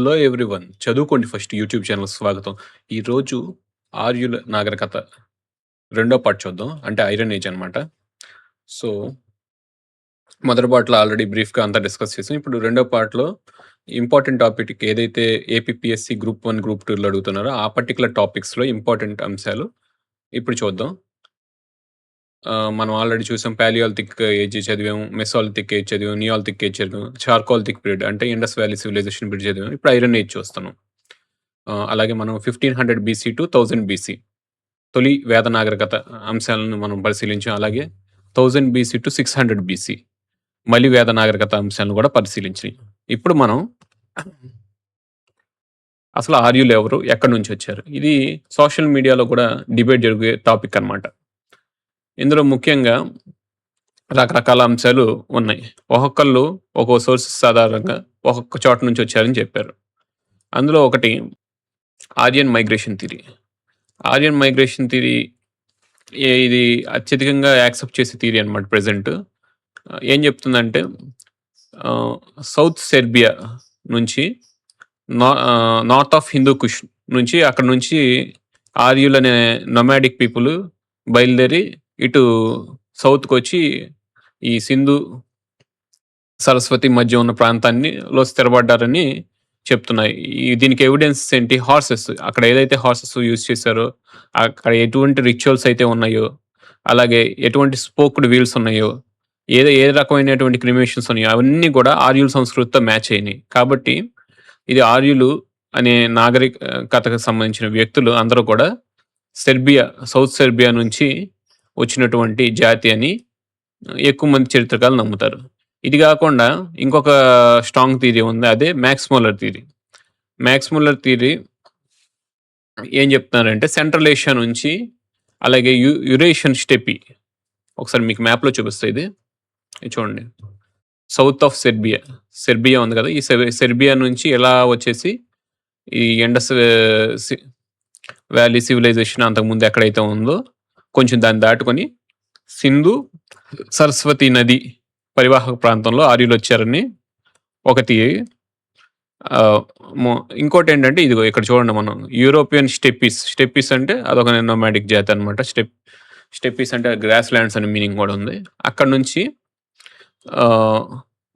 Hello everyone. చదువుకోండి first YouTube channel స్వాగతం. ఈరోజు ఆర్యుల నాగరికత రెండో పార్ట్ చూద్దాం. అంటే ఐరన్ ఏజ్ అనమాట. సో, మొదటి పార్ట్‌లో ఆల్రెడీ బ్రీఫ్‌గా అంతా డిస్కస్ చేసాం. ఇప్పుడు రెండో పార్ట్‌లో ఇంపార్టెంట్ టాపిక్ ఏదైతే ఏపీపీఎస్సీ గ్రూప్ 1, గ్రూప్ 2లో అడుగుతున్నారో ఆ పర్టిక్యులర్ టాపిక్స్‌లో ఇంపార్టెంట్ అంశాలు ఇప్పుడు చూద్దాం. మనం ఆల్రెడీ చూసాం పాలియోలిథిక్ ఏజ్ చదివాం, మెసోలిథిక్ ఏజ్ చదివాం, నియోలిథిక్ ఏజ్ చదివాం, చార్కోలిథిక్ పీరియడ్ అంటే ఇండస్ వ్యాలీ సివిలైజేషన్ పీరియడ్ చదివాం. ఇప్పుడు ఐరన్ ఏజ్ చూస్తున్నాం. అలాగే మనం 1500 బీసీ టు 1000 బీసీ తొలి వేద నాగరికత అంశాలను మనం పరిశీలించాం. అలాగే 1000 బీసీ టు 600 బీసీ మలి వేద నాగరికత అంశాలను కూడా పరిశీలించినాయి. ఇప్పుడు మనం అసలు ఆర్యులు ఎవరు? ఎక్కడి నుంచి వచ్చారు? ఇది సోషల్ మీడియాలో కూడా డిబేట్ జరిగే టాపిక్ అన్నమాట. ఇందులో ముఖ్యంగా రకరకాల అంశాలు ఉన్నాయి. ఒక్కొక్కళ్ళు ఒక్కో సోర్సెస్ ఆధారంగా ఒక్కొక్క చోట నుంచి వచ్చారని చెప్పారు. అందులో ఒకటి Aryan migration theory. Aryan migration theory ఇది అత్యధికంగా యాక్సెప్ట్ చేసే థియరీ అనమాట ప్రెజెంట్. ఏం చెప్తుందంటే సౌత్ సెర్బియా నుంచి నార్త్ ఆఫ్ హిందూ కుష్ నుంచి అక్కడ నుంచి ఆర్యులు అనే నొమాడిక్ పీపుల్ బయలుదేరి ఇటు సౌత్‌కి వచ్చి ఈ సింధు, సరస్వతి మధ్య ఉన్న ప్రాంతాన్నిలో స్థిరపడ్డారని చెప్తున్నాయి. దీనికి ఎవిడెన్స్ ఏంటి? హార్సెస్. అక్కడ ఏదైతే హార్సెస్ యూజ్ చేశారో, అక్కడ ఎటువంటి రిచువల్స్ అయితే ఉన్నాయో, అలాగే ఎటువంటి స్పోక్డ్ వీల్స్ ఉన్నాయో, ఏ రకమైనటువంటి క్రిమేషన్స్ ఉన్నాయో అవన్నీ కూడా ఆర్యుల సంస్కృతితో మ్యాచ్ అయినాయి. కాబట్టి ఇది ఆర్యులు అనే నాగరికతకు సంబంధించిన వ్యక్తులు అందరూ కూడా సెర్బియా, సౌత్ సెర్బియా నుంచి వచ్చినటువంటి జాతి అని ఎక్కువ మంది చరిత్రకారులు నమ్ముతారు. ఇది కాకుండా ఇంకొక స్ట్రాంగ్ థియరీ ఉంది. అదే max Muller theory. Max Muller theory ఏం చెప్తున్నారంటే సెంట్రల్ ఏషియా నుంచి అలాగే యురేషియన్ స్టెప్పీ. ఒకసారి మీకు మ్యాప్‌లో చూపిస్తా ఇది. ఇది చూడండి. South of Serbia. సెర్బియా ఉంది కదా! ఈ సెర్బియా నుంచి ఇలా వచ్చేసి ఈ ఇండస్ వ్యాలీ సివిలైజేషన్ అంతకుముందు ఎక్కడైతే ఉందో కొంచెం దాన్ని దాటుకొని సింధు, సరస్వతి నది పరివాహక ప్రాంతంలో ఆర్యులు వచ్చారని ఒక థియరీ. ఇంకోటేంటంటే ఇదిగో ఇక్కడ చూడండి మనం యూరోపియన్ స్టెప్పీస్. స్టెప్పీస్ అంటే అదొక నోమాడిక్ జాతి అనమాట. స్టెప్పీస్ అంటే గ్రాస్ ల్యాండ్స్ అనే మీనింగ్ కూడా ఉంది. అక్కడ నుంచి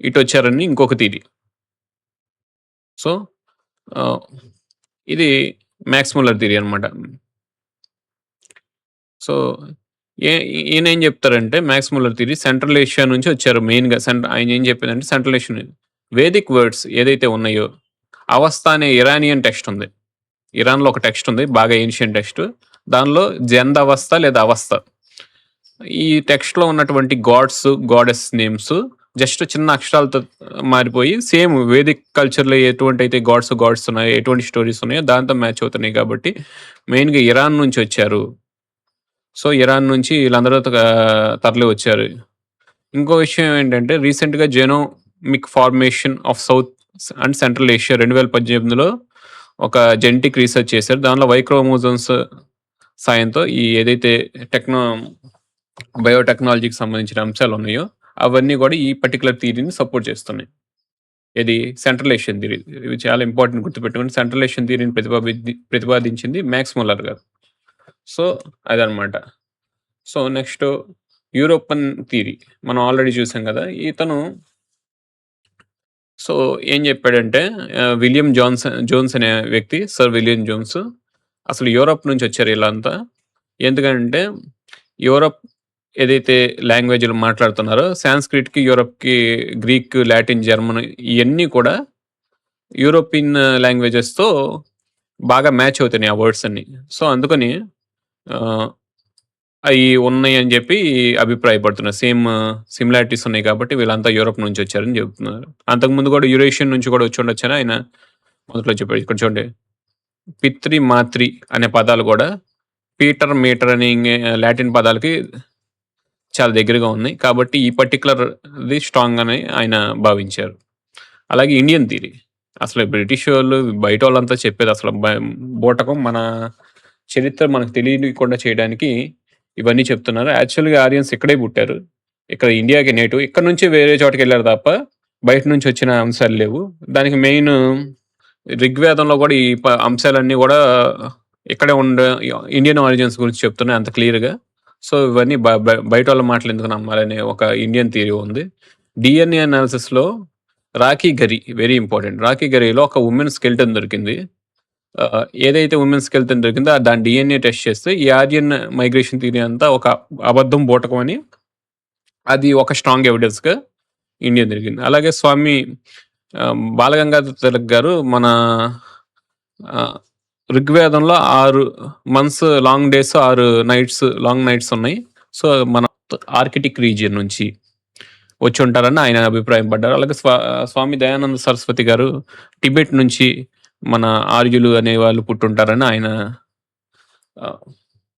ఇటు వచ్చారని ఇంకొక థియరీ. సో, ఇది మ్యాక్స్ ముల్లర్ థియరీ అనమాట. సో, ఈయన ఏం చెప్తారంటే max Muller theory central Asia నుంచి వచ్చారు మెయిన్‌గా. ఆయన ఏం చెప్పారంటే సెంట్రల్ ఏషియన్ వేదిక్ వర్డ్స్ ఏదైతే ఉన్నాయో, అవస్థ అనే ఇరానియన్ టెక్స్ట్ ఉంది. ఇరాన్‌లో ఒక టెక్స్ట్ ఉంది. బాగా ఏన్షియంట్ టెక్స్ట్. దానిలో జంద్ అవస్థ లేదా అవస్థ. ఈ టెక్స్ట్‌లో ఉన్నటువంటి గాడ్స్, గాడెస్ నేమ్స్ జస్ట్ చిన్న అక్షరాలతో మారిపోయి సేమ్ వేదిక్ కల్చర్‌లో ఎటువంటైతే గాడ్స్ ఉన్నాయో, ఎటువంటి స్టోరీస్ ఉన్నాయో దాంతో మ్యాచ్ అవుతున్నాయి కాబట్టి మెయిన్‌గా ఇరాన్ నుంచి వచ్చారు. సో, ఇరాన్ నుంచి వీళ్ళందరూ తరలి వచ్చారు. ఇంకో విషయం ఏంటంటే రీసెంట్‌గా genomic formation of south and central Asia 2018లో ఒక జెనెటిక్ రీసెర్చ్ చేశారు. దానిలో వై క్రోమోజోమ్స్ సాయంతో ఈ ఏదైతే బయోటెక్నాలజీకి సంబంధించిన అంశాలు ఉన్నాయో అవన్నీ కూడా ఈ పర్టిక్యులర్ థియరీని సపోర్ట్ చేస్తున్నాయి. ఇది సెంట్రల్ ఏషియన్ థియరీ. ఇవి చాలా ఇంపార్టెంట్ గుర్తుపెట్టుకోండి. సెంట్రల్ ఏషియన్ థియరీని ప్రతిపాదించింది మ్యాక్స్ ముల్లర్ గారు. సో, అదనమాట. So, next European theory. మనం ఆల్రెడీ చూసాం కదా! ఇతను సో, ఏం చెప్పాడంటే విలియం జోన్స్ అనే వ్యక్తి, సర్ విలియం జోన్స్ అసలు యూరప్ నుంచి వచ్చారు ఈళ్ళంతా. ఎందుకంటే యూరప్ ఏదైతే లాంగ్వేజ్‌లు మాట్లాడుతున్నారో సాంస్క్రిట్‌కి, యూరప్‌కి గ్రీక్, లాటిన్, జర్మన్ ఇయన్నీ కూడా యూరోపియన్ లాంగ్వేజెస్‌తో బాగా మ్యాచ్ అవుతున్నాయి ఆ వర్డ్స్ అన్నీ. సో, అందుకని అయి ఉన్నాయి అని చెప్పి అభిప్రాయపడుతున్నారు. సిమిలారిటీస్ ఉన్నాయి కాబట్టి వీళ్ళంతా యూరప్ నుంచి వచ్చారని చెప్తున్నారు. అంతకుముందు కూడా యురేషియన్ నుంచి కూడా వచ్చి ఉండొచ్చని ఆయన మొదట్లో చెప్పాడు. ఇక్కడ చూడండి. పిత్రి, మాత్రి అనే పదాలు కూడా పీటర్, మీటర్ అనే లాటిన్ పదాలకి చాలా దగ్గరగా ఉన్నాయి. కాబట్టి ఈ పర్టిక్యులర్‌ది స్ట్రాంగ్ అని ఆయన భావించారు. అలాగే ఇండియన్ థియరీ. అసలు బ్రిటిష్ వాళ్ళు, బయటోళ్ళంతా చెప్పేది అసలు బూటకం. మన చరిత్ర మనకు తెలియకుండా చేయడానికి ఇవన్నీ చెప్తున్నారు. యాక్చువల్‌గా ఆరియన్స్ ఇక్కడే పుట్టారు. ఇక్కడ ఇండియాకి నేటివ్. ఇక్కడ నుంచి వేరే చోటకెళ్లారు తప్ప బయట నుంచి వచ్చిన అంశాలు లేవు. దానికి మెయిన్ ఋగ్వేదంలో కూడా ఈ అంశాలన్నీ కూడా ఇక్కడే ఉండే ఇండియన్ ఆరిజిన్స్ గురించి చెప్తున్నాయి అంత క్లియర్‌గా. సో, ఇవన్నీ బయట వాళ్ళ మాటలు ఎందుకు నమ్మాలనే ఒక ఇండియన్ థియరీ ఉంది. డీఎన్ఏ అనాలిసిస్‌లో రాకీ గరి వెరీ ఇంపార్టెంట్. రాకీ గరిలో ఒక వుమెన్ స్కెలిటన్ దొరికింది. ఏదైతే వుమెన్ స్కెలిటన్ దొరికిందో దాని డీఎన్ఏ టెస్ట్ చేస్తే ఈ ఆర్యన్ మైగ్రేషన్ థియరీ అంతా ఒక అబద్ధం, బూటకం అని అది ఒక స్ట్రాంగ్ ఎవిడెన్స్‌గా ఇండియా దొరికింది. అలాగే స్వామి బాలగంగాధర్ తిలక్ గారు మన ఋగ్వేదంలో 6 months long days, 6 long nights ఉన్నాయి. సో, మన ఆర్కిటిక్ రీజియన్ నుంచి వచ్చి ఉంటారని ఆయన అభిప్రాయం పడ్డారు. అలాగే స్వామి దయానంద సరస్వతి గారు టిబెట్ నుంచి మన ఆర్యులు అనే వాళ్ళు పుట్టుంటారని ఆయన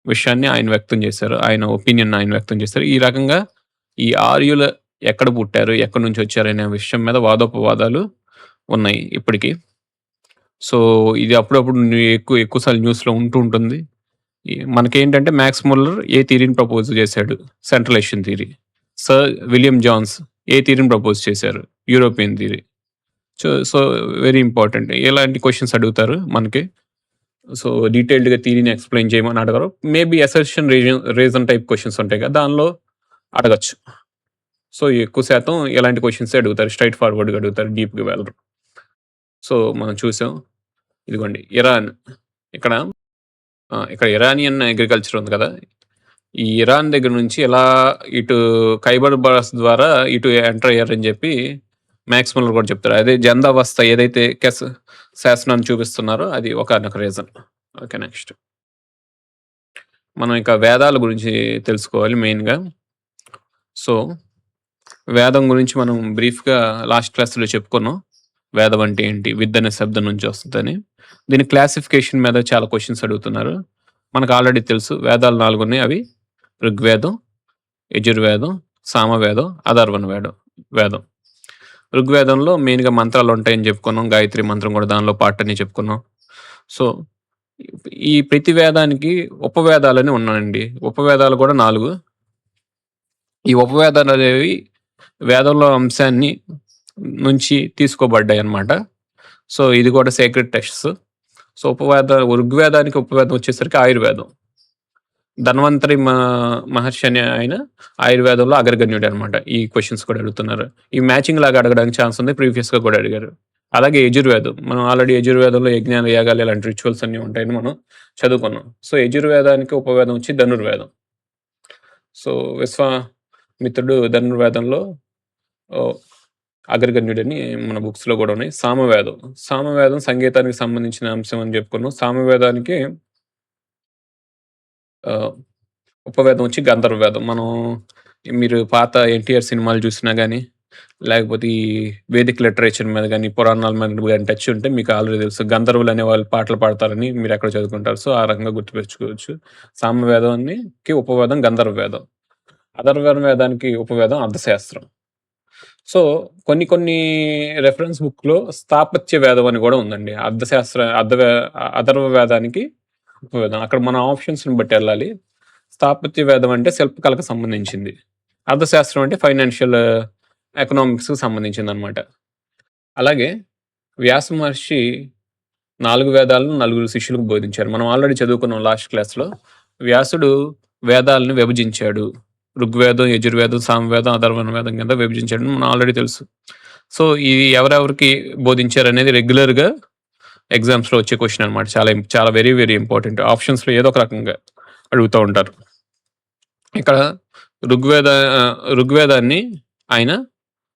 విషయాన్ని ఆయన వ్యక్తం చేశారు. ఆయన ఒపీనియన్ ఆయన వ్యక్తం చేశారు. ఈ రకంగా ఈ ఆర్యులు ఎక్కడ పుట్టారు, ఎక్కడి నుంచి వచ్చారనే విషయం మీద వాదోపవాదాలు ఉన్నాయి ఇప్పటికి. సో, ఇది అప్పుడప్పుడు ఎక్కువ సార్లు న్యూస్‌లో ఉంటూ ఉంటుంది. మనకేంటంటే మ్యాక్స్ ముల్లర్ ఏ థియరీని ప్రపోజ్ చేశాడు? Central Asian theory. Sir William Jones ఏ థియరీని ప్రపోజ్ చేశారు? European theory. So, very important. ఇలాంటి క్వెషన్స్ అడుగుతారు మనకి. సో, డీటెయిల్డ్‌గా థియరీని ఎక్స్‌ప్లెయిన్ చేయమని అడగరు. Maybe assertion reason type questions ఉంటాయి కదా! దానిలో అడగొచ్చు. సో, ఎక్కువ శాతం ఇలాంటి క్వెషన్సే అడుగుతారు. స్ట్రెయిట్ ఫార్వర్డ్‌గా అడుగుతారు. డీప్‌గా వెళ్ళరు. సో, మనం చూసాం. ఇదిగోండి ఇరాన్. ఇక్కడ ఇరానియన్ అగ్రికల్చర్ ఉంది కదా! ఈ ఇరాన్ దగ్గర నుంచి ఎలా ఇటు ఖైబర్ పాస్ ద్వారా ఇటు ఎంటర్ అయ్యారని చెప్పి మ్యాక్స్ ముల్లర్ కూడా చెప్తారు. అదే జందావస్థ ఏదైతే శాసనాన్ని చూపిస్తున్నారో అది ఒకానొక రీజన్. ఓకే. నెక్స్ట్. మనం ఇక వేదాల గురించి తెలుసుకోవాలి మెయిన్‌గా. సో, వేదం గురించి మనం బ్రీఫ్‌గా లాస్ట్ క్లాస్‌లో చెప్పుకున్నాం. వేదం అంటే ఏంటి? విద్ అనే శబ్దం నుంచి వస్తదని. దీని క్లాసిఫికేషన్ మీద చాలా క్వెషన్స్ అడుగుతున్నారు. మనకు ఆల్రెడీ తెలుసు వేదాలు 4 ఉన్నాయి. అవి ఋగ్వేదం, యజుర్వేదం, సామవేదం, అథర్వణ వేదం. ఋగ్వేదంలో మెయిన్‌గా మంత్రాలు ఉంటాయని చెప్పుకున్నాం. గాయత్రి మంత్రం కూడా దానిలో పార్ట్ అని చెప్పుకున్నాం. సో, ఈ ప్రతి వేదానికి ఉపవేదాలని ఉన్నాయండి. ఉపవేదాలు కూడా 4. ఈ ఉపవేదాలు అనేవి వేదంలో అంశాన్ని నుంచి తీసుకోబడ్డాయన్నమాట. సో, ఇది కూడా సేక్రెడ్ టెక్స్ట్స్. సో, ఋగ్వేదానికి ఉపవేదం వచ్చేసరికి ఆయుర్వేదం. ధన్వంతరి మహర్షి అనే ఆయన ఆయుర్వేదంలో అగ్రగణ్యుడు అనమాట. ఈ క్వెషన్స్ కూడా అడుగుతున్నారు. ఈ మ్యాచింగ్ లాగా అడగడానికి ఛాన్స్ ఉంది. ప్రీవియస్‌గా కూడా అడిగారు. అలాగే యజుర్వేదం. మనం ఆల్రెడీ యజుర్వేదంలో యజ్ఞాలు, యాగాలు ఇలాంటి రిచువల్స్ అన్నీ ఉంటాయని మనం చదువుకున్నాం. సో, యజుర్వేదానికి ఉపవేదం వచ్చి ధనుర్వేదం. సో, విశ్వామిత్రుడు ధనుర్వేదంలో అగ్రగణ్యుడని మన బుక్స్‌లో కూడా ఉన్నాయి. సామవేదం సంగీతానికి సంబంధించిన అంశం అని చెప్పుకున్నాం. సామవేదానికి ఉపవేదం వచ్చి గంధర్వ వేదం. మనం మీరు పాత ఎన్టీఆర్ సినిమాలు చూసినా గానీ, లేకపోతే ఈ వేదిక లిటరేచర్ మీద గానీ, పురాణాల మీద గానీ టచ్ ఉంటే మీకు ఆల్రెడీ తెలుసు. గంధర్వులు అనే వాళ్ళు పాటలు పాడతారని మీరు ఎక్కడ చదువుకుంటారు. సో, ఆ రకంగా గుర్తుపెట్టుకోవచ్చు. సామవేదానికి ఉపవేదం గంధర్వ వేదం. అథర్వణ వేదానికి ఉపవేదం అర్థశాస్త్రం. సో, కొన్ని రెఫరెన్స్ బుక్‌లో స్థాపత్య వేదం అని కూడా ఉందండి. అథర్వ వేదానికి ఉపవేదం. అక్కడ మన ఆప్షన్స్‌ని బట్టి వెళ్ళాలి. స్థాపత్య వేదం అంటే శిల్పకళకు సంబంధించింది. అర్థశాస్త్రం అంటే ఫైనాన్షియల్ ఎకనామిక్స్‌కి సంబంధించిందనమాట. అలాగే వ్యాస మహర్షి 4 వేదాలను 4 శిష్యులకు బోధించారు. మనం ఆల్రెడీ చదువుకున్నాం లాస్ట్ క్లాస్‌లో. వ్యాసుడు వేదాలను విభజించాడు. ఋగ్వేదం, యజుర్వేదం, సామవేదం, అథర్వణ వేదం కింద విభజించాడని మనం ఆల్రెడీ తెలుసు. సో, ఇది ఎవరెవరికి బోధించారనేది రెగ్యులర్‌గా ఎగ్జామ్స్‌లో వచ్చే క్వెషన్ అనమాట. చాలా వెరీ, వెరీ ఇంపార్టెంట్. ఆప్షన్స్‌లో ఏదో ఒక రకంగా అడుగుతూ ఉంటారు. ఇక్కడ ఋగ్వేదాన్ని ఆయన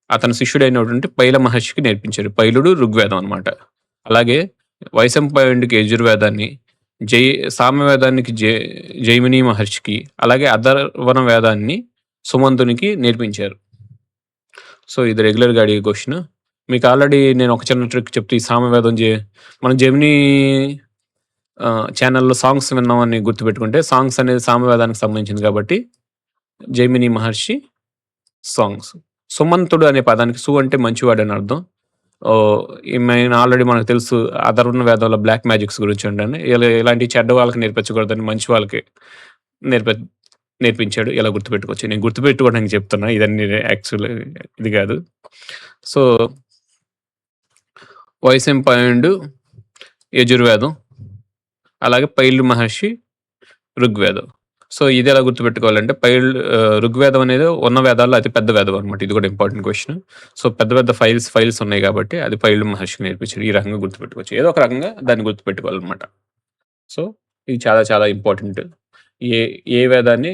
అతని శిష్యుడైనటువంటి పైల మహర్షికి నేర్పించారు. పైలుడు ఋగ్వేదం అనమాట. అలాగే వైశంపాయనుడికి యజుర్వేదాన్ని, సామవేదానికి జైమిని మహర్షికి, అలాగే అథర్వణ వేదాన్ని సుమంతునికి నేర్పించారు. సో, ఇది రెగ్యులర్‌గా అడిగే క్వెషన్. మీకు ఆల్రెడీ నేను ఒక చిన్న ట్రిక్ చెప్తే ఈ సామవేదం మనం జెమినీ ఛానెల్‌లో సాంగ్స్ విన్నామని గుర్తుపెట్టుకుంటే, సాంగ్స్ అనేది సామవేదానికి సంబంధించింది కాబట్టి జైమిని మహర్షి సాంగ్స్. సుమంతుడు అనే పదానికి సు అంటే మంచివాడని అర్థం. మెయిన్ ఆల్రెడీ మనకు తెలుసు అథర్వణ వేదంలో బ్లాక్ మ్యాజిక్స్ గురించి ఉండండి. ఇలాంటి చెడ్డ వాళ్ళకి నేర్పించకూడదని మంచి వాళ్ళకి నేర్పించాడు. ఇలా గుర్తుపెట్టుకోవచ్చు. నేను గుర్తుపెట్టుకోవడానికి చెప్తున్నా. ఇదన్నీ యాక్చువల్ ఇది కాదు. సో, వైశంపాయనుడు యజుర్వేదం, అలాగే పైలు మహర్షి ఋగ్వేదం. సో, ఇది ఎలా గుర్తుపెట్టుకోవాలంటే ఋగ్వేదం అనేది ఉన్న వేదాల్లో అతి పెద్ద వేదం అనమాట. ఇది కూడా ఇంపార్టెంట్ క్వెషన్. సో, పెద్ద పెద్ద ఫైల్స్ ఉన్నాయి కాబట్టి అది పైలు మహర్షికి నేర్పించారు. ఈ రకంగా గుర్తుపెట్టుకోవచ్చు. ఏదో ఒక రకంగా దాన్ని గుర్తుపెట్టుకోవాలన్నమాట. సో, ఇది చాలా చాలా ఇంపార్టెంట్. ఏ ఏ వేదాన్ని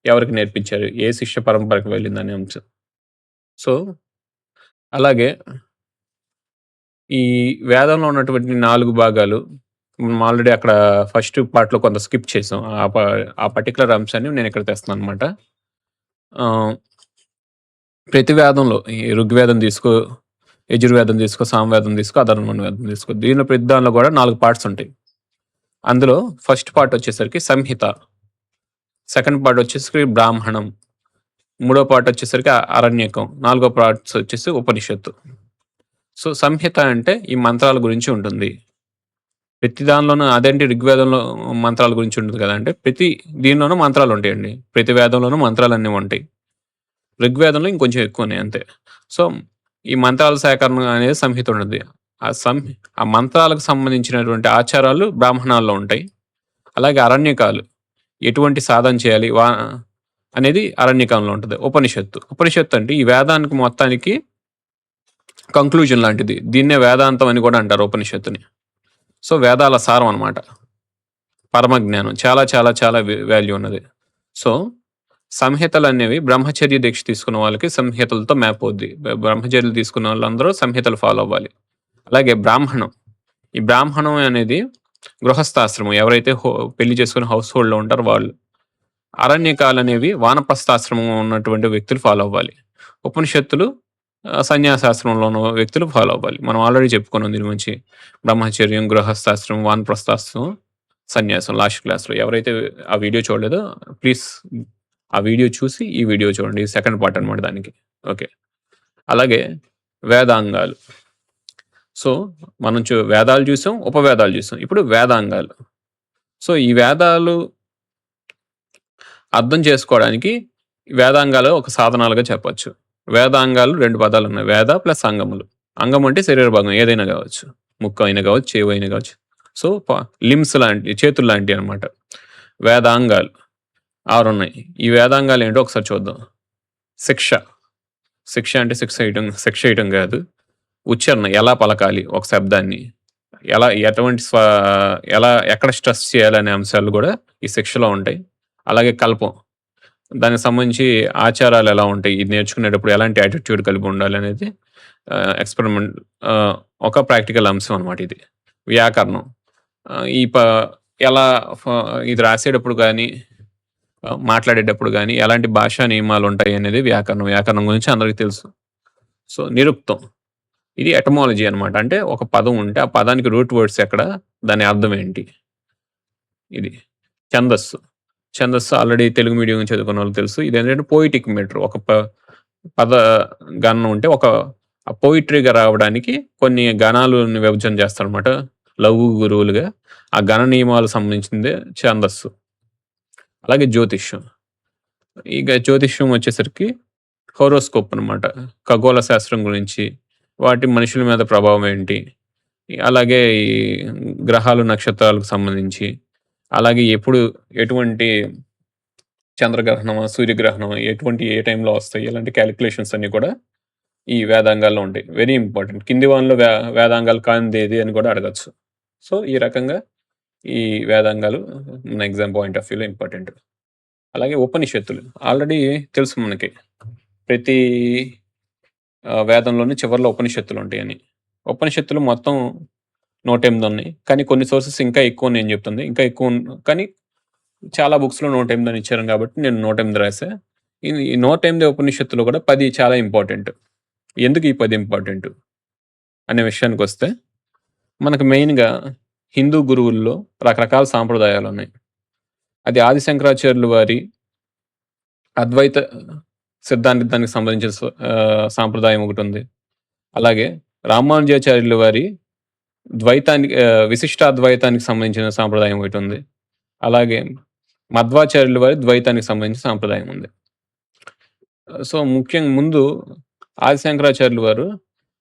ఎవరికి నేర్పించారు? ఏ శిష్య పరంపరకు వెళ్ళిందనే అంశం. సో, అలాగే ఈ వేదంలో ఉన్నటువంటి 4 భాగాలు మనం ఆల్రెడీ అక్కడ ఫస్ట్ పార్ట్‌లో కొంత స్కిప్ చేసాం. ఆ పర్టిక్యులర్ అంశాన్ని నేనిక్కడ తెస్తున్నాననమాట. ఆహ్, ప్రతి వేదంలో ఈ ఋగ్వేదం తీసుకో, యజుర్వేదం తీసుకో, సామవేదం తీసుకో, అథర్వణ వేదం తీసుకో. దీనిలో ప్రతి దానిలో కూడా 4 పార్ట్స్ ఉంటాయి. అందులో ఫస్ట్ పార్ట్ వచ్చేసరికి సంహిత, సెకండ్ పార్ట్ వచ్చేసరికి బ్రాహ్మణం, మూడో పార్ట్ వచ్చేసరికి అరణ్యకం, నాలుగో పార్ట్స్ వచ్చేసి ఉపనిషత్తు. సో, సంహిత అంటే ఈ మంత్రాల గురించి ఉంటుంది. ప్రతి దానిలోనూ అదేంటి ఋగ్వేదంలో మంత్రాల గురించి ఉంటుంది కదంటే, ప్రతి దీనిలోనూ మంత్రాలు ఉంటాయండి. ప్రతి వేదంలోనూ మంత్రాలన్నీ ఉంటాయి. ఋగ్వేదంలో ఇంకొంచెం ఎక్కువ ఉన్నాయి అంతే. సో, ఈ మంత్రాల సేకరణ అనేది సంహిత ఉంటుంది. ఆ మంత్రాలకు సంబంధించినటువంటి ఆచారాలు బ్రాహ్మణాల్లో ఉంటాయి. అలాగే అరణ్యకాలు ఎటువంటి సాధన చేయాలి అనేది అరణ్యకంలో ఉంటుంది. ఉపనిషత్తు అంటే ఈ వేదానికి మొత్తానికి కంక్లూజన్ లాంటిది. దీన్నే వేదాంతం అని కూడా అంటారు ఉపనిషత్తుని. సో, వేదాల సారం అనమాట. పరమజ్ఞానం. చాలా చాలా చాలా వాల్యూ ఉన్నది. సో, సంహితలనేవి బ్రహ్మచర్య దీక్ష తీసుకున్న వాళ్ళకి సంహితలతో మ్యాప్ అవుద్ది. బ్రహ్మచర్యలు తీసుకున్న వాళ్ళందరూ సంహితలు ఫాలో అవ్వాలి. అలాగే బ్రాహ్మణం. ఈ బ్రాహ్మణం అనేది గృహస్థాశ్రమం. ఎవరైతే పెళ్లి చేసుకుని హౌస్ హోల్డ్‌లో ఉంటారో వాళ్ళు. అరణ్యకాలనేవి వానప్రస్థాశ్రమం ఉన్నటువంటి వ్యక్తులు ఫాలో అవ్వాలి. ఉపనిషత్తులు సన్యాసాశ్రమంలో ఉన్న వ్యక్తులు ఫాలో అవ్వాలి. మనం ఆల్రెడీ చెప్పుకున్నాం దీని గురించి. బ్రహ్మచర్యం, గృహస్థాశ్రమం, వానప్రస్థాశ్రమం, సన్యాసం లాస్ట్ క్లాస్‌లో. ఎవరైతే ఆ వీడియో చూడలేదో ప్లీజ్ ఆ వీడియో చూసి ఈ వీడియో చూడండి. సెకండ్ పార్ట్ అనమాట దానికి. ఓకే. అలాగే వేదాంగాలు. సో, మనం వేదాలు చూసాం, ఉపవేదాలు చూసాం. ఇప్పుడు వేదాంగాలు. సో, ఈ వేదాలు అర్థం చేసుకోవడానికి వేదాంగాలు ఒక సాధనాలుగా చెప్పొచ్చు. వేదాంగాలు 2 పదాలున్నాయి. వేద ప్లస్ అంగములు. అంగం అంటే శరీర భాగం ఏదైనా కావచ్చు. ముక్కు అయినా కావచ్చు, చెవి అయినా కావచ్చు. సో, లింబ్స్ లాంటి చేతులు లాంటివి అనమాట. వేదాంగాలు 6 ఉన్నాయి. ఈ వేదాంగాలు ఏంటో ఒకసారి చూద్దాం. శిక్ష అంటే శిక్ష వేయటం కాదు. ఉచ్చారణ ఎలా పలకాలి ఒక శబ్దాన్ని, ఎక్కడ స్ట్రెస్ చేయాలనే అంశాలు కూడా ఈ శిక్షలో ఉంటాయి. అలాగే కల్పం. దానికి సంబంధించి ఆచారాలు ఎలా ఉంటాయి, ఇది నేర్చుకునేటప్పుడు ఎలాంటి యాటిట్యూడ్ కలిగి ఉండాలి అనేది ఎక్స్పెరిమెంట్ ఒక ప్రాక్టికల్ అంశం అనమాట ఇది. వ్యాకరణం. ఈ ఎలా ఇది రాసేటప్పుడు కానీ, మాట్లాడేటప్పుడు కానీ ఎలాంటి భాషా నియమాలు ఉంటాయి అనేది వ్యాకరణం. వ్యాకరణం గురించి అందరికీ తెలుసు. సో, నిరుక్తం. ఇది ఎటమాలజీ అనమాట. అంటే ఒక పదం ఉంటే ఆ పదానికి రూట్ వర్డ్స్ ఎక్కడ, దాని అర్థం ఏంటి, ఇది. ఛందస్సు ఆల్రెడీ తెలుగు మీడియం చదువుకున్న వాళ్ళకి తెలుసు. ఇదేంటంటే పోయిటిక్ మీటర్. ఒక పద గణన ఉంటే ఒక పోయిటరీగా రావడానికి కొన్ని గణాలను విభజన చేస్తారనమాట లఘు గురువులుగా. ఆ గణ నియమాలకు సంబంధించిందే ఛందస్సు. అలాగే జ్యోతిష్యం. జ్యోతిష్యం వచ్చేసరికి హోరోస్కోప్ అనమాట. ఖగోళ శాస్త్రం గురించి, వాటి మనుషుల మీద ప్రభావం ఏంటి, అలాగే ఈ గ్రహాలు, నక్షత్రాలకు సంబంధించి, అలాగే ఎటువంటి చంద్రగ్రహణమా, సూర్యగ్రహణమా, ఏ టైంలో వస్తాయి, ఇలాంటి క్యాలిక్యులేషన్స్ అన్నీ కూడా ఈ వేదాంగాల్లో ఉంటాయి. Very important. కింది వానిలో వేదాంగాలు కానిదేది అని కూడా అడగచ్చు. సో, ఈ రకంగా ఈ వేదాంగాలు మన ఎగ్జామ్ పాయింట్ ఆఫ్ వ్యూలో ఇంపార్టెంట్. అలాగే ఉపనిషత్తులు ఆల్రెడీ తెలుసు మనకి. ప్రతి వేదంలోని చివరిలో ఉపనిషత్తులు ఉంటాయని. ఉపనిషత్తులు మొత్తం 108 ఉన్నాయి. కానీ కొన్ని సోర్సెస్ ఇంకా ఎక్కువ నేను చెప్తుంది. ఇంకా ఎక్కువ కానీ చాలా బుక్స్‌లో 108 అని ఇచ్చారు కాబట్టి నేను 108 రాసా. ఈ 108 ఉపనిషత్తులు కూడా 10 చాలా ఇంపార్టెంట్. ఎందుకు ఈ 10 ఇంపార్టెంట్ అనే విషయానికొస్తే, మనకు మెయిన్‌గా హిందూ గురువుల్లో రకరకాల సాంప్రదాయాలు ఉన్నాయి. అది ఆది శంకరాచార్యులు వారి అద్వైత సిద్ధాంతానికి సంబంధించిన సాంప్రదాయం ఒకటి ఉంది. అలాగే రామానుజాచార్యులు వారి విశిష్టాద్వైతానికి సంబంధించిన సాంప్రదాయం ఒకటి ఉంది. అలాగే మధ్వాచార్యుల వారి ద్వైతానికి సంబంధించిన సాంప్రదాయం ఉంది. సో, ముఖ్యంగా ముందు ఆది శంకరాచార్యులు వారు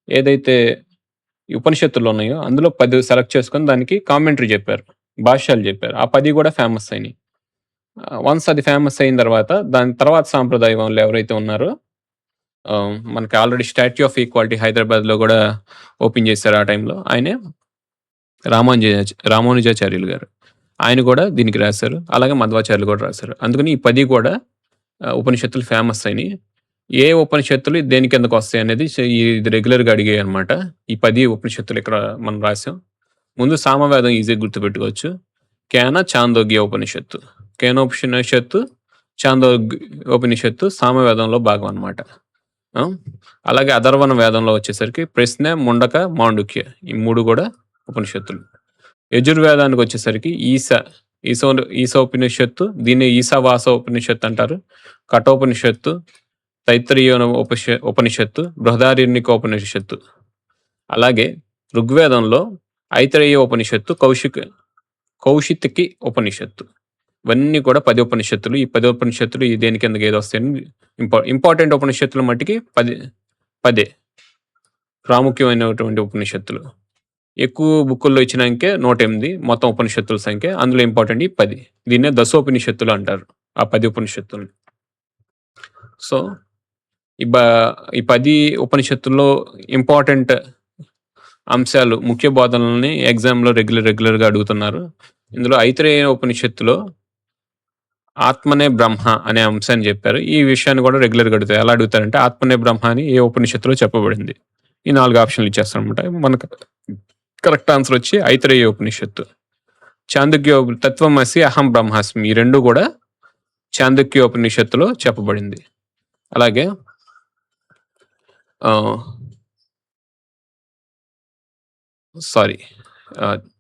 ఏదైతే ఈ ఉపనిషత్తుల్లో ఉన్నాయో అందులో 10 సెలెక్ట్ చేసుకొని దానికి కామెంటరీ జెప్పారు. భాష్యాలు జెప్పారు. ఆ 10 గూడా ఫేమస్ అయినియి. వన్స్ అది ఫేమస్ అయిన తర్వాత దాని తర్వాత సాంప్రదాయవంలో ఎవరైతే ఉన్నారో మనకి ఆల్రెడీ స్టాట్యూ ఆఫ్ ఈక్వాలిటీ హైదరాబాద్‌లో గూడా ఓపెన్ జేశారు ఆ టైంలో. ఆయనే రామానుజాచార్యులు గారు. ఆయన గూడా దీనికి రాశారు. అలాగే మధ్వాచార్యులు గూడా రాశారు. అందుకని ఈ 10 గూడా ఉపనిషత్తులు ఫేమస్ అయినియి. ఏ ఉపనిషత్తులు దేని కిందకొస్తాయనేది ఇది రెగ్యులర్‌గా అడిగాయనమాట. ఈ 10 ఉపనిషత్తులు ఇక్కడ మనం రాసాం. ముందు సామవేదం ఈజీగా గుర్తుపెట్టుకోవచ్చు. కేన చాందోగ్య ఉపనిషత్తు. కేనోపనిషత్తు, చాందోగ్యోపనిషత్తు సామవేదంలో భాగం అనమాట. అలాగే అథర్వణ వేదంలో వచ్చేసరికి ప్రశ్న, ముండక, మాండుక్య ఈ 3 గూడా ఉపనిషత్తులు. యజుర్వేదానికి వచ్చేసరికి ఈశోపనిషత్తు, దీన్ని ఈశావాస ఉపనిషత్తు అంటారు. కఠోపనిషత్తు, తైత్తరీయ ఉపనిషత్తు, బృహదారణ్యకోపనిషత్తు. అలాగే ఋగ్వేదంలో ఐతరేయ ఉపనిషత్తు, కౌశితకి ఉపనిషత్తు. ఇవన్నీ కూడా 10 ఉపనిషత్తులు. ఈ 10 ఉపనిషత్తులు దేని కిందకి ఏదొస్తాయని ఇంపార్టెంట్ ఉపనిషత్తుల మట్టికి 10 ప్రాముఖ్యమైనటువంటి ఉపనిషత్తులు. ఎక్కువ బుక్కుల్లో ఇచ్చినంకే 108 మొత్తం ఉపనిషత్తుల సంఖ్య. అందులో ఇంపార్టెంట్ ఈ 10. దీన్నే దశోపనిషత్తులు అంటారు. ఆ 10 ఉపనిషత్తుల్ని. సో, ఈ 10 ఉపనిషత్తుల్లో ఇంపార్టెంట్ అంశాలు, ముఖ్య బోధనలని ఎగ్జామ్‌లో రెగ్యులర్‌గా అడుగుతున్నారు. ఇందులో ఐతరేయ ఉపనిషత్తులో ఆత్మనే బ్రహ్మ అనే అంశాన్ని చెప్పారు. ఈ విషయాన్ని కూడా రెగ్యులర్‌గా అడుగుతారు. ఎలా అడుగుతారంటే ఆత్మనే బ్రహ్మ అని ఏ ఉపనిషత్తులో చెప్పబడింది. ఈ 4 ఆప్షన్‌లు ఇచ్చేస్తారనమాట. మనకు కరెక్ట్ ఆన్సర్ వచ్చి ఐతరేయ ఉపనిషత్తు. చాందోగ్య తత్వమసి, అహం బ్రహ్మాస్మి ఈ 2 కూడా చాందోగ్యోపనిషత్తులో చెప్పబడింది. అలాగే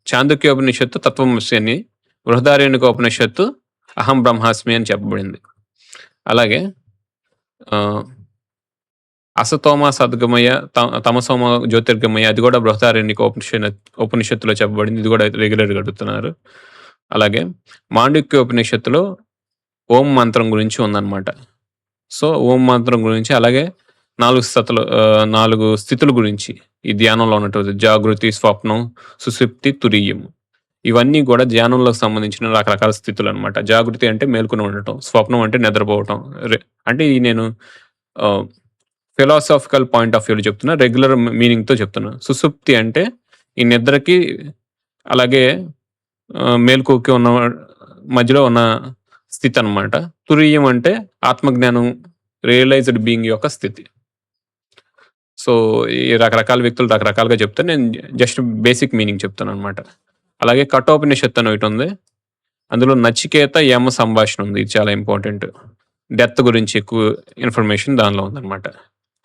చాందోగ్యోపనిషత్తు తత్వమసి అని, బృహదారణ్యకోపనిషత్తు అహం బ్రహ్మాస్మి అని చెప్పబడింది. అలాగే అసతోమ సద్గమయ, తమసోమ జ్యోతిర్గమయ అది కూడా బృహదారణ్యక ఉపనిషత్తులో చెప్పబడింది. ఇది కూడా రెగ్యులర్‌గా అడుగుతున్నారు. అలాగే మాండుక్య ఉపనిషత్తులో ఓం మంత్రం గురించి ఉందన్నమాట. సో, ఓం మంత్రం గురించి, అలాగే 4 స్థితుల గురించి ఈ ధ్యానంలో ఉన్నటువంటి జాగృతి, స్వప్నం, సుషుప్తి, తురీయం. ఇవన్నీ కూడా ధ్యానంలో సంబంధించిన రకరకాల స్థితులనమాట. జాగృతి అంటే మేల్కొని ఉండటం, స్వప్నం అంటే నిద్రపోవటం. అంటే నేను ఫిలాసాఫికల్ పాయింట్ ఆఫ్ వ్యూలో చెప్తున్నా. రెగ్యులర్ మీనింగ్‌తో చెప్తున్నా. సుషుప్తి అంటే ఈ నిద్రకి అలాగే మేల్కొకి ఉన్న మధ్యలో ఉన్న స్థితి అనమాట. తురీయం అంటే ఆత్మజ్ఞానం, రియలైజ్డ్ బీయింగ్ యొక్క స్థితి. సో, ఈ రకరకాల వ్యక్తులు రకరకాలుగా చెప్తే నేను జస్ట్ బేసిక్ మీనింగ్ చెప్తాననమాట. అలాగే కఠోపనిషత్తు అని ఒకటుంది. అందులో నచికేత, యమ సంభాషణ ఉంది. ఇది చాలా ఇంపార్టెంట్. డెత్ గురించి ఎక్కువ ఇన్ఫర్మేషన్ దానిలో ఉందనమాట.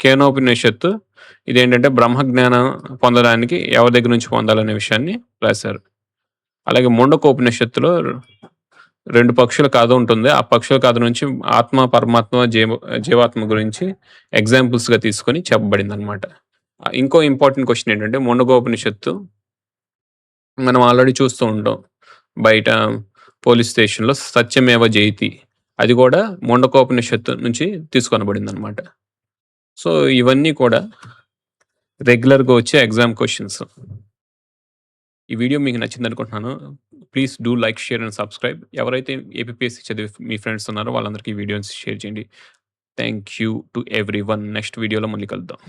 కేనోపనిషత్తు ఇదేంటంటే బ్రహ్మజ్ఞానం పొందడానికి ఎవరి దగ్గర నుంచి పొందాలనే విషయాన్ని రాశారు. అలాగే ముండకోపనిషత్తులో 2 పక్షుల కథ ఉంటుంది. ఆ పక్షుల కథ నుంచి ఆత్మ, పరమాత్మ, జీవాత్మ గురించి ఎగ్జాంపుల్స్‌గా తీసుకొని చెప్పబడిందనమాట. ఇంకో ఇంపార్టెంట్ క్వెషన్ ఏంటంటే ముండకోపనిషత్తు మనం ఆల్రెడీ చూస్తూ ఉంటాం. బయట పోలీస్ స్టేషన్‌లో సత్యమేవ జయతి అది కూడా ముండకోపనిషత్తు నుంచి తీసుకొనబడిందనమాట. సో, ఇవన్నీ కూడా రెగ్యులర్‌గా వచ్చే ఎగ్జామ్ క్వెషన్స్. ఈ వీడియో మీకు నచ్చిందనుకుంటున్నాను. Please do like, share and subscribe. ఎవరైతే ఏపీపీఎస్సీ చదివే మీ ఫ్రెండ్స్ ఉన్నారో వాళ్ళందరికీ ఈ వీడియోని షేర్ చేయండి. Thank you to everyone. Next వీడియోలో మళ్ళీ కలుద్దాం.